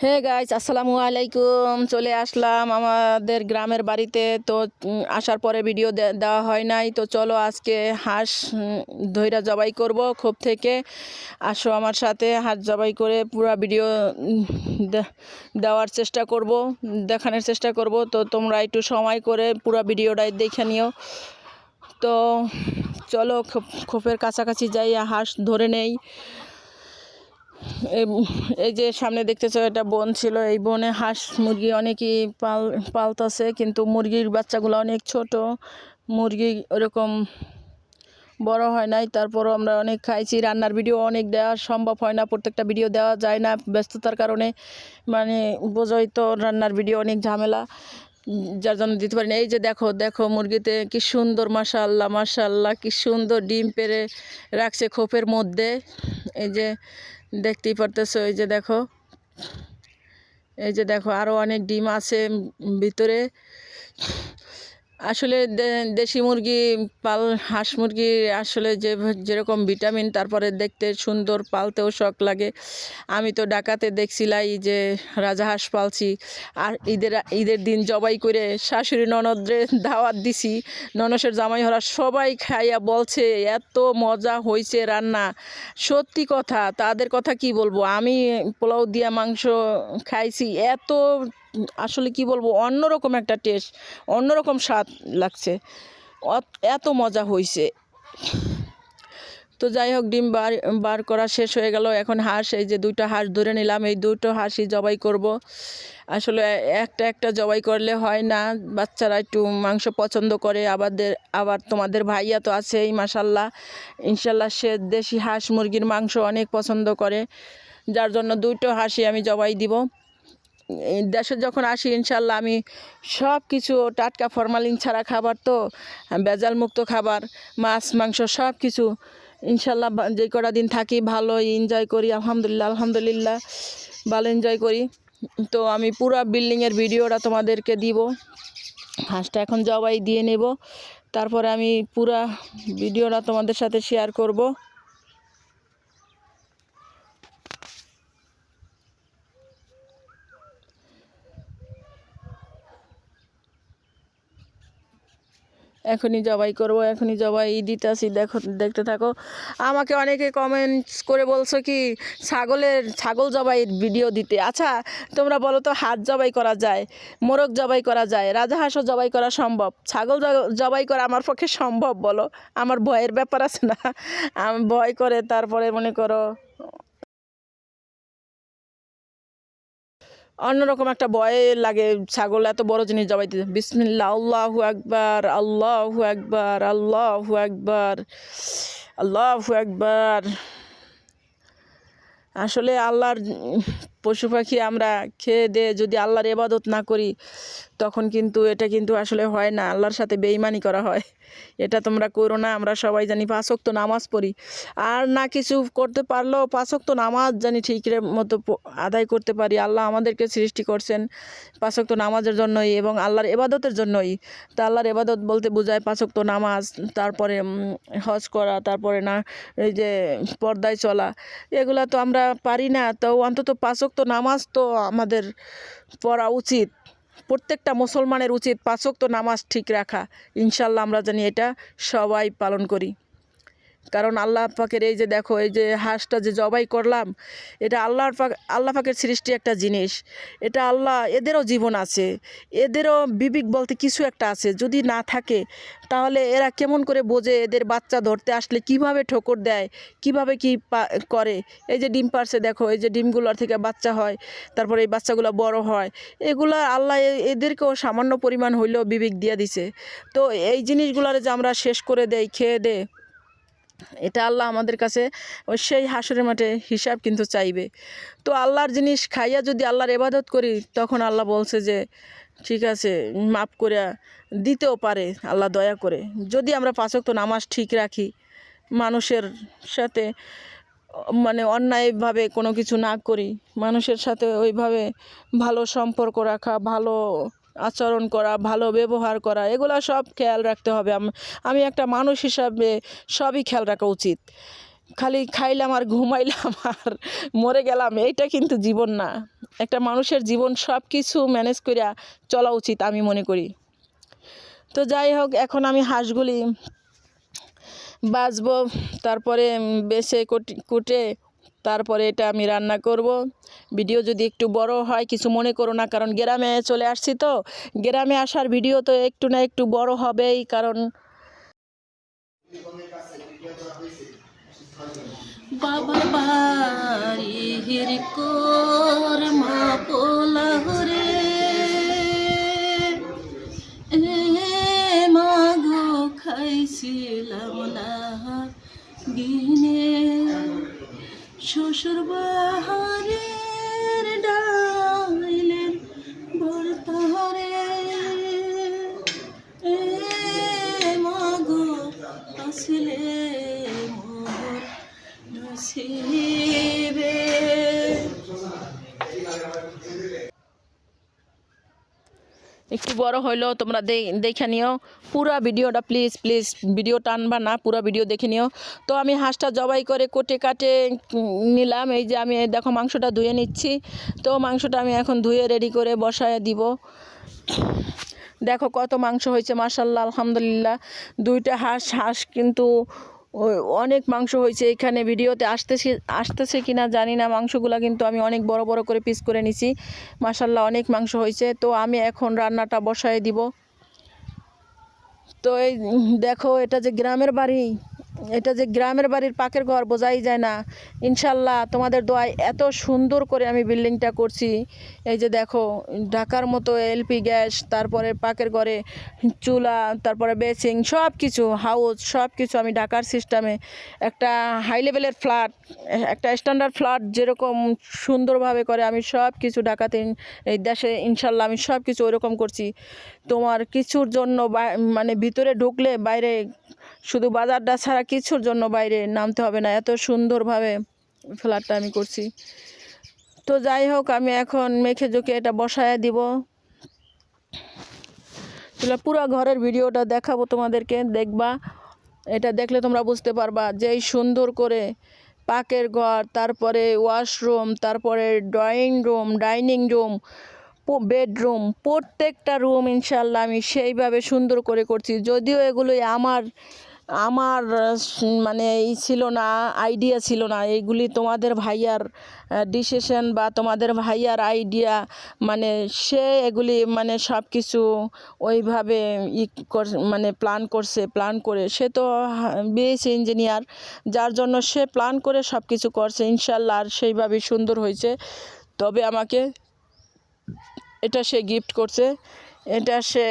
Hey guys, আসসালামু আলাইকুম। চলে আসলাম আমাদের গ্রামের বাড়িতে। তো আসার পরে ভিডিও দেওয়া হয় নাই। তো চলো আজকে হাঁস ধইরা জবাই করব খোপ থেকে। আসো আমার সাথে, হাঁস জবাই করে পুরো ভিডিও দেওয়ার চেষ্টা করব, দেখানোর চেষ্টা করব। তো তোমরা একটু সময় করে পুরো ভিডিওটাই দেখে নিও। তো চলো খোপের কাছাকাছি যাই, হাঁস ধরে নেই। এই যে সামনে দেখতেছো, এটা বন ছিল। এই বনে হাঁস মুরগি অনেকেই পালতাছে, কিন্তু মুরগির বাচ্চাগুলো অনেক ছোট, মুরগি ওরকম বড় হয় নাই। তারপরও আমরা অনেক খাইছি। রান্নার ভিডিও অনেক দেওয়া সম্ভব হয় না, প্রত্যেকটা ভিডিও দেওয়া যায় না ব্যস্ততার কারণে। মানে বোঝোই তো, রান্নার ভিডিও অনেক ঝামেলা, যার জন্য দিতে পারি না। এই যে দেখো দেখো মুরগিতে কি সুন্দর, মাশাআল্লাহ মাশাআল্লাহ, কি সুন্দর ডিম পেড়ে রাখছে খোপের মধ্যে। এই যে দেখতেই পারতেছো, এই যে দেখো, এই যে দেখো আরও অনেক ডিম আছে ভিতরে। আসলে দেশি মুরগি হাঁস মুরগি আসলে যেরকম ভিটামিন, তারপরে দেখতে সুন্দর, পালতেও শখ লাগে। আমি তো ঢাকাতে দেখছিলাই যে রাজাহাঁস পালছি, আর ঈদের দিন জবাই করে শাশুড়ি ননদরে দাওয়াত দিছি। ননসের জামাই হরা সবাই খাইয়া বলছে এত মজা হয়েছে রান্না। সত্যি কথা, তাদের কথা কি বলবো। আমি পোলাও দিয়া মাংস খাইছি, এত আসলে কি বলবো, অন্যরকম একটা টেস্ট, অন্যরকম স্বাদ লাগছে, এত মজা হয়েছে। তো যাই হোক, ডিম বার করা শেষ হয়ে গেল। এখন হাঁস, এই যে দুইটা হাঁস ধরে নিলাম, এই দুটো হাঁসই জবাই করব। আসলে একটা একটা জবাই করলে হয় না, বাচ্চারা একটু মাংস পছন্দ করে। আবার তোমাদের ভাইয়া তো আছেই মাশাল্লাহ, ইনশাল্লাহ, সে দেশি হাঁস মুরগির মাংস অনেক পছন্দ করে, যার জন্য দুটো হাঁসই আমি জবাই দিব। দেশে যখন আসি ইনশাল্লাহ আমি সব কিছু টাটকা, ফরমালিন ছাড়া খাবার, তো ভেজাল মুক্ত খাবার, মাছ মাংস সব কিছু ইনশাল্লাহ যে কটা দিন থাকি ভালো এনজয় করি। আলহামদুলিল্লাহ আলহামদুলিল্লাহ, ভালো এনজয় করি। তো আমি পুরো বিল্ডিংয়ের ভিডিওটা তোমাদেরকে দিব। হাঁসটা এখন জবাই দিয়ে নেব, তারপরে আমি পুরা ভিডিওটা তোমাদের সাথে শেয়ার করব। এখনই জবাই করব, এখনই জবাই দিতেছি, দেখতে থাকো। আমাকে অনেকে কমেন্টস করে বলছো কি ছাগল জবাইয়ের ভিডিও দিতে। আচ্ছা তোমরা বলো তো, হাঁস জবাই করা যায়, মোরগ জবাই করা যায়, রাজাহাঁসও জবাই করা সম্ভব, ছাগল জবাই করা আমার পক্ষে সম্ভব বলো? আমার ভয়ের ব্যাপার আছে না, আমি ভয় করে, তারপরে মনে করো অন্যরকম একটা ভয় লাগে ছাগল এত বড় জিনিস জবাই দিতে। বিসমিল্লাহ, আল্লাহু আকবার, আল্লাহু আকবার, আল্লাহু আকবার, আল্লাহু আকবার। আসলে আল্লাহর পশু পাখি আমরা খেয়ে দিয়ে যদি আল্লাহর ইবাদত না করি, তখন কিন্তু এটা কিন্তু আসলে হয় না, আল্লাহর সাথে বেঈমানি করা হয়। এটা তোমরা করো না। আমরা সবাই জানি 5 ওয়াক্ত নামাজ পড়ি, আর না কিছু করতে পারলেও 5 ওয়াক্ত নামাজ জানি ঠিক মতো আদায় করতে পারি। আল্লাহ আমাদেরকে সৃষ্টি করছেন 5 ওয়াক্ত নামাজের জন্যই এবং আল্লাহর ইবাদতের জন্যই। তা আল্লাহর ইবাদত বলতে বোঝায় 5 ওয়াক্ত নামাজ, তারপরে হজ করা, তারপরে না এই যে পর্দায় চলা। এগুলা তো আমরা পারি না, তো অন্তত 5 ওয়াক্ত নামাজ তো আমাদের পড়া উচিত। প্রত্যেকটা মুসলমানের উচিত 5 ওয়াক্ত নামাজ ঠিক রাখা। ইনশাল্লাহ আমরা জানি এটা সবাই পালন করি। কারণ আল্লাহ পাকের এই যে দেখো, এই যে হাঁসটা যে জবাই করলাম, এটা আল্লাহ পাকের সৃষ্টি একটা জিনিস। এটা আল্লাহ, এদেরও জীবন আছে, এদেরও বিবেক বলতে কিছু একটা আছে। যদি না থাকে তাহলে এরা কেমন করে বোঝে এদের বাচ্চা ধরতে আসলে কিভাবে ঠোকর দেয়, কিভাবে কি করে। এই যে ডিম পারছে দেখো, এই যে ডিমগুলোর থেকে বাচ্চা হয়, তারপরে এই বাচ্চাগুলো বড় হয়। এগুলা আল্লাহ এদেরকেও সামান্য পরিমাণ হইলেও বিবেক দিয়ে দিছে। তো এই জিনিসগুলারে যে আমরা শেষ করে দেই, খেয়ে দে, এটা আল্লাহ আমাদের কাছে সেই হাসরের মাঠে হিসাব কিন্তু চাইবে। তো আল্লাহর জিনিস খাইয়া যদি আল্লাহর ইবাদত করি, তখন আল্লাহ বলছে যে ঠিক আছে, মাফ করে দিতেও পারে আল্লাহ দয়া করে, যদি আমরা 5 ওয়াক্ত নামাজ ঠিক রাখি, মানুষের সাথে মানে অন্যায়ভাবে কোনো কিছু না করি, মানুষের সাথে ওইভাবে ভালো সম্পর্ক রাখা, ভালো আচরণ করা, ভালো ব্যবহার করা, এগুলো সব খেয়াল রাখতে হবে। আমি একটা মানুষ হিসাবে সবই খেয়াল রাখা উচিত। খালি খাইলাম আর ঘুমাইলাম আর মরে গেলাম, এইটা কিন্তু জীবন না। একটা মানুষের জীবন সব কিছু ম্যানেজ করিয়া চলা উচিত আমি মনে করি। তো যাই হোক, এখন আমি হাঁসগুলি বাছবো, তারপরে বেছে কুটে তারপরে এটা আমি রান্না করব। ভিডিও যদি একটু বড় হয় কিছু মনে করো না, কারণ গ্রামে চলে আসছি, তো গ্রামে আসার ভিডিও তো একটু না একটু বড় হবেই, কারণ বাবার বাড়ি হিরকোর মা পোলা রে মাগো খাইছিলাম না দিনে শ্বশুর বাহারের ডাইলের বরতারে মাগো আসলে মোর নসিবে। একটু বড় হইলেও তোমরা দেখে নিও পুরা ভিডিওটা, প্লিজ প্লিজ ভিডিও টানবা না, পুরা ভিডিও দেখে নিও। তো আমি হাঁসটা জবাই করে কোটে কাটে নিলাম। এই যে আমি দেখো মাংসটা ধুয়ে নিচ্ছি। তো মাংসটা আমি এখন ধুয়ে রেডি করে বসায় দিব। দেখো কত মাংস হয়েছে, মাশাআল্লাহ, আলহামদুলিল্লাহ। 2টা হাঁস কিন্তু অনেক মাংস হয়েছে। এখানে ভিডিওতে আসতেছে কিনা জানি না, মাংসগুলো কিন্তু আমি অনেক বড় বড় করে পিস করে নিছি। মাশাআল্লাহ অনেক মাংস হয়েছে। তো আমি এখন রান্নাটা বসায় দিব। তো এই দেখো, এটা যে গ্রামের বাড়ির পাকের ঘর বোঝাই যায় না। ইনশাল্লাহ তোমাদের দোয়ায় এত সুন্দর করে আমি বিল্ডিংটা করছি। এই যে দেখো, ঢাকার মতো এলপি গ্যাস, তারপরে পাকের ঘরে চুলা, তারপরে বেসিং, সব কিছু, হাউস, সব কিছু আমি ঢাকার সিস্টেমে একটা হাই লেভেলের ফ্ল্যাট, একটা স্ট্যান্ডার্ড ফ্ল্যাট যেরকম সুন্দরভাবে করে আমি সব কিছু ঢাকাতে, এই দেশে ইনশাল্লাহ আমি সব কিছু ওইরকম করছি। তোমার কিছুর জন্য মানে ভিতরে ঢুকলে বাইরে শুধু বাজারটা ছাড়া কিছুর জন্য বাইরে নামতে হবে না, এত সুন্দরভাবে ফ্ল্যাটটা আমি করছি। তো যাই হোক, আমি এখন মেখে জুকে এটা বসায় দিব। তাহলে পুরো ঘরের ভিডিওটা দেখাবো তোমাদেরকে, দেখবা। এটা দেখলে তোমরা বুঝতে পারবা যে এই সুন্দর করে পাকের ঘর, তারপরে ওয়াশরুম, তারপরে drawing room, dining room, bedroom, প্রত্যেকটা রুম ইনশাল্লাহ আমি সেইভাবে সুন্দর করে করছি। যদিও এগুলোই আমার মানে ছিল না, আইডিয়া ছিল না, এইগুলি তোমাদের ভাইয়ার ডিসিশন বা তোমাদের ভাইয়ার আইডিয়া, মানে সে এগুলি মানে সব কিছু ওইভাবে মানে প্ল্যান করে সে তো বিএসসি ইঞ্জিনিয়ার, যার জন্য সে প্ল্যান করে সব কিছু করছে ইনশাল্লাহ, আর সেইভাবেই সুন্দর হয়েছে। তবে আমাকে এটা সে গিফট করছে। এটা সে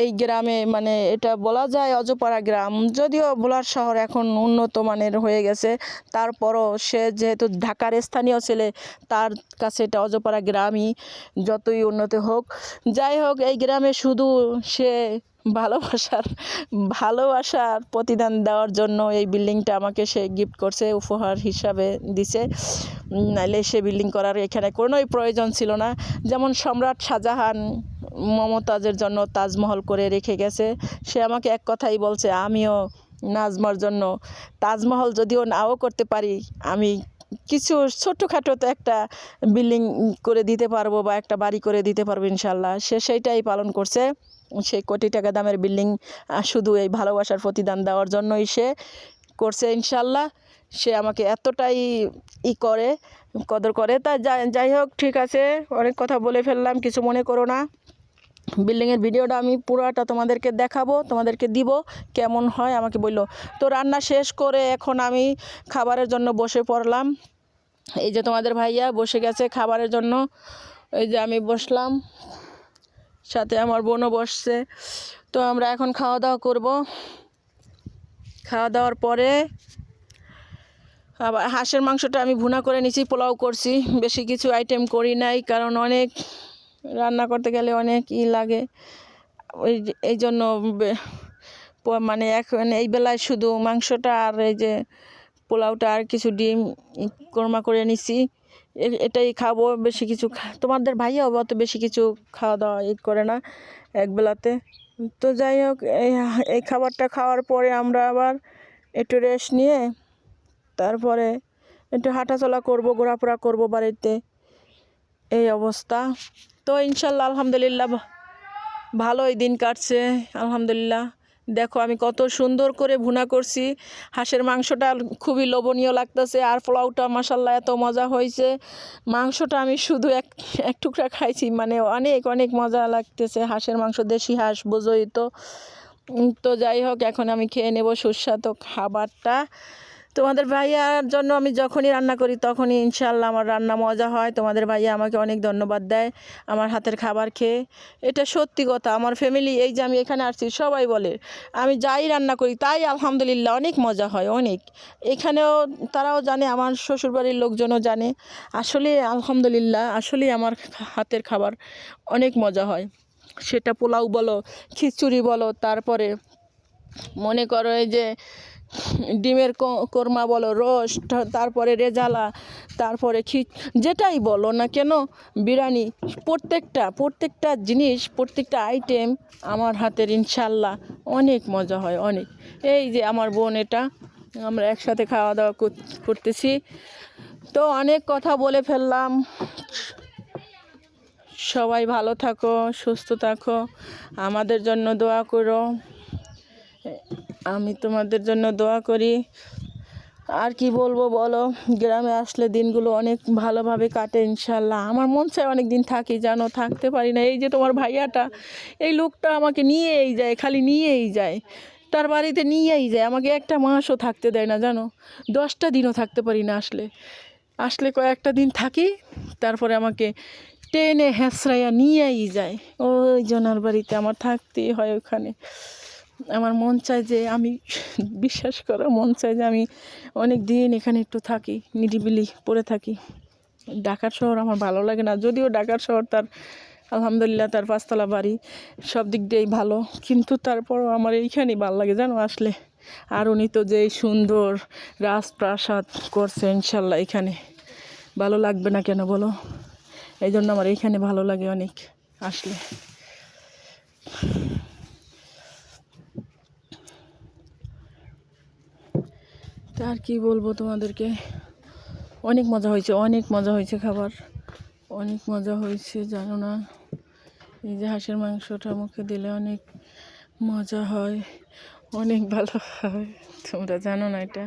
এই গ্রামে, মানে এটা বলা যায় অজপাড়া গ্রাম, যদিও ভোলার শহর এখন উন্নত মানের হয়ে গেছে, তারপরও সে যেহেতু ঢাকার স্থানীয় ছেলে, তার কাছে এটা অজপাড়া গ্রামই, যতই উন্নত হোক। যাই হোক, এই গ্রামে শুধু সে ভালোবাসার প্রতিদান দেওয়ার জন্য এই বিল্ডিংটা আমাকে সে গিফট করছে, উপহার হিসাবে দিছে। নাইলে সে বিল্ডিং করার এখানে কোনোই প্রয়োজন ছিল না। যেমন সম্রাট শাহজাহান মমতাজের জন্য তাজমহল করে রেখে গেছে, সে আমাকে এক কথাই বলছে, আমিও নাজমার জন্য তাজমহল যদিও নাও করতে পারি, আমি কিছু ছোটোখাটো তো একটা বিল্ডিং করে দিতে পারবো বা একটা বাড়ি করে দিতে পারবো ইনশাল্লাহ। সে সেইটাই পালন করছে। সেই কোটি টাকা দামের বিল্ডিং শুধু এই ভালোবাসার প্রতিদান দেওয়ার জন্যই সে করছে ইনশাল্লাহ। সে আমাকে এতটাই করে, কদর করে। তা যাই হোক, ঠিক আছে, অনেক কথা বলে ফেললাম, কিছু মনে করো না। বিল্ডিংয়ের ভিডিওটা আমি পুরোটা তোমাদেরকে দেখাবো, তোমাদেরকে দিব, কেমন হয় আমাকে বললো। তো রান্না শেষ করে এখন আমি খাবারের জন্য বসে পড়লাম। এই যে তোমাদের ভাইয়া বসে গেছে খাবারের জন্য, এই যে আমি বসলাম, সাথে আমার বোনও বসছে। তো আমরা এখন খাওয়া দাওয়া করব। খাওয়া দাওয়ার পরে আবার হাঁসের মাংসটা আমি ভুনা করে নিয়েছি, পোলাও করছি, বেশি কিছু আইটেম করি নাই, কারণ অনেক রান্না করতে গেলে অনেক লাগে। এই জন্য মানে এখন এই বেলায় শুধু মাংসটা আর এই যে পোলাওটা আর কিছু ডিম কোরমা করে নিছি, এটাই খাবো। বেশি কিছু তোমাদের ভাইয়াও অত বেশি কিছু খাওয়া দাওয়া করে না একবেলাতে। তো যাই হোক, এই খাবারটা খাওয়ার পরে আমরা আবার একটু রেস্ট নিয়ে তারপরে একটু হাঁটাচলা করবো, ঘোরাফেরা করবো বাড়িতে। এই অবস্থা। তো ইনশাল্লাহ আলহামদুলিল্লাহ ভালোই দিন কাটছে আলহামদুলিল্লাহ। দেখো আমি কত সুন্দর করে ভুনা করছি, হাঁসের মাংসটা খুবই লোভনীয় লাগতেছে, আর পোলাওটা মাশাল্লাহ এত মজা হয়েছে। মাংসটা আমি শুধু এক টুকরা খাইছি, মানে অনেক অনেক মজা লাগতেছে। হাঁসের মাংস, দেশি হাঁস বোঝোই তো। তো যাই হোক, এখন আমি খেয়ে নেব সুস্বাদু খাবারটা। তোমাদের ভাইয়ার জন্য আমি যখনই রান্না করি তখনই ইনশাল্লাহ আমার রান্না মজা হয়। তোমাদের ভাইয়া আমাকে অনেক ধন্যবাদ দেয় আমার হাতের খাবার খেয়ে। এটা সত্যি কথা। আমার ফ্যামিলি, এই যে আমি এখানে আসছি, সবাই বলে আমি যাই রান্না করি তাই আলহামদুলিল্লাহ অনেক মজা হয়, অনেক। এখানেও তারাও জানে, আমার শ্বশুরবাড়ির লোকজনও জানে। আসলে আলহামদুলিল্লাহ, আসলেই আমার হাতের খাবার অনেক মজা হয়। সেটা পোলাও বলো, খিচুড়ি বলো, তারপরে মনে করো এই যে ডিমের কোরমা বলো, রোস্ট, তারপরে রেজালা, তারপরে যেটাই বলো না কেন, বিরিয়ানি, প্রত্যেকটা জিনিস, প্রত্যেকটা আইটেম আমার হাতের ইনশাল্লাহ অনেক মজা হয়, অনেক। এই যে আমার বোন, এটা আমরা একসাথে খাওয়া দাওয়া করতেছি। তো অনেক কথা বলে ফেললাম। সবাই ভালো থাকো, সুস্থ থাকো, আমাদের জন্য দোয়া করো। আমি তোমাদের জন্য দোয়া করি। আর কি বলবো বলো, গ্রামে আসলে দিনগুলো অনেক ভালোভাবে কাটে ইনশাল্লাহ। আমার মন চায় অনেক দিন থাকি, জানো, থাকতে পারি না। এই যে তোমার ভাইয়াটা, এই লোকটা আমাকে নিয়েই যায়, খালি নিয়েই যায়, তার বাড়িতে নিয়েই যায়, আমাকে একটা মাসও থাকতে দেয় না, জানো, 10টা দিনও থাকতে পারি না। আসলে কয়েকটা দিন থাকি, তারপরে আমাকে টেনে হেঁচড়াইয়া নিয়েই যায়। ওই জনার বাড়িতে আমার থাকতেই হয় ওখানে। আমার মন চায় যে আমি, বিশ্বাস করো, মন চায় যে আমি অনেক দিন এখানে একটু থাকি, নিরিবিলি পড়ে থাকি। ঢাকার শহর আমার ভালো লাগে না, যদিও ঢাকার শহর তার আলহামদুলিল্লাহ তার 5তলা বাড়ি, সব দিক দিয়েই ভালো, কিন্তু তারপরও আমার এইখানেই ভালো লাগে, জানো, আসলে। আর উনি তো যেই সুন্দর রাজপ্রাসাদ করছে, ইনশাল্লাহ এখানে ভালো লাগবে না কেন বলো? এই জন্য আমার এইখানে ভালো লাগে অনেক আসলে। তা আর কি বলবো তোমাদেরকে, অনেক মজা হয়েছে, অনেক মজা হয়েছে খাবার, অনেক মজা হয়েছে, জানো না। এই যে হাঁসের মাংসটা মুখে দিলে অনেক মজা হয়, অনেক ভালো হয়, তোমরা জানো না এটা।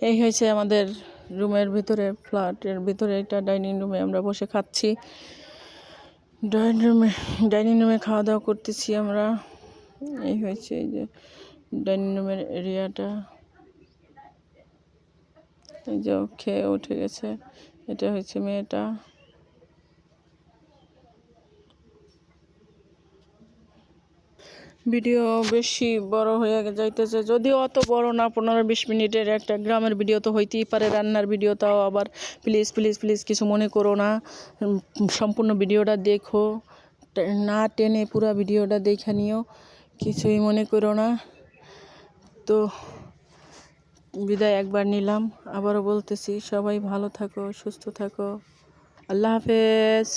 এই হয়েছে আমাদের রুমের ভিতরে, ফ্ল্যাটের ভিতরে, এটা ডাইনিং রুমে আমরা বসে খাচ্ছি। ডাইনিং রুমে খাওয়া দাওয়া করতেছি আমরা। এই হয়েছে এই যে ডাইনিং রুমের এরিয়াটা। এই যে খেয়ে উঠে গেছে, এটা হচ্ছে মেয়েটা। ভিডিও বেশি বড় হয়ে যাইতেছে, যদিও অত বড় না, 15-20 মিনিটের একটা গ্রামের ভিডিও তো হইতেই পারে, রান্নার ভিডিও। তাও আবার প্লিজ প্লিজ প্লিজ কিছু মনে করো না, সম্পূর্ণ ভিডিওটা দেখো, না টেনে পুরো ভিডিওটা দেখে নিও, কিছুই মনে করো না। তো বিদায় একবার নিলাম, আবারও বলতেছি সবাই ভালো থাকো, সুস্থ থাকো, আল্লাহ হাফেজ।